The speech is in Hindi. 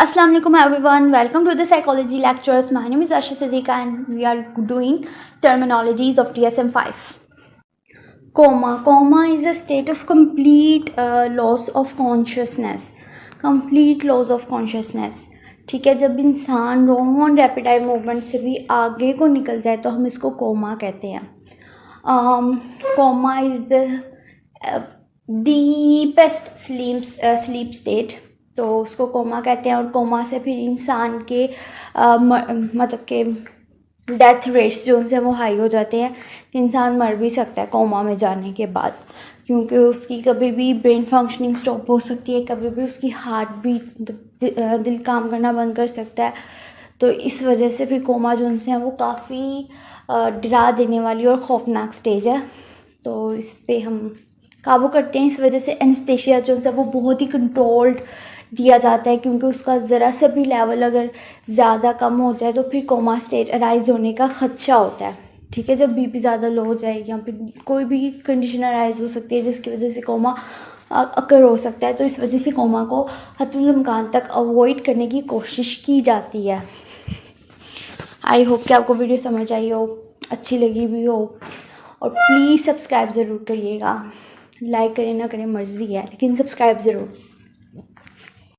Assalamu alaikum everyone. Welcome to the psychology lectures. My name is Asha Siddiqa and we are doing terminologies of DSM-5. Coma. Coma is a state of complete loss of consciousness. Complete loss of consciousness. ठीक है, जब इंसान नॉन रैपिड आई मूवमेंट से भी आगे को निकल जाए तो हम इसको कोमा कहते हैं. Coma is the deepest sleep state, तो उसको कोमा कहते हैं. और कोमा से फिर इंसान के मतलब के डेथ रेट्स जो उनसे वो हाई हो जाते हैं कि इंसान मर भी सकता है कोमा में जाने के बाद, क्योंकि उसकी कभी भी ब्रेन फंक्शनिंग स्टॉप हो सकती है, कभी भी उसकी हार्ट बीट दिल काम करना बंद कर सकता है. तो इस वजह से फिर कोमा जो उनसे हैं वो काफ़ी डरा देने वाली और खौफनाक स्टेज है. तो इस पर हम काबू करते हैं. इस वजह से एनेस्थीसिया जो है वो बहुत ही कंट्रोल्ड दिया जाता है, क्योंकि उसका ज़रा सा भी लेवल अगर ज़्यादा कम हो जाए तो फिर कोमा स्टेट अराइज होने का खदशा होता है. ठीक है, जब बीपी ज़्यादा लो हो जाए या फिर कोई भी कंडीशन अराइज हो सकती है जिसकी वजह से कोमा अकर हो सकता है. तो इस वजह से कोमा को हत्तुल इम्कान तक अवॉइड करने की कोशिश की जाती है. आई होप कि आपको वीडियो समझ आई हो, अच्छी लगी भी हो. और प्लीज़ सब्सक्राइब ज़रूर करिएगा. लाइक करें ना करें मर्ज़ी है, लेकिन सब्सक्राइब ज़रूर.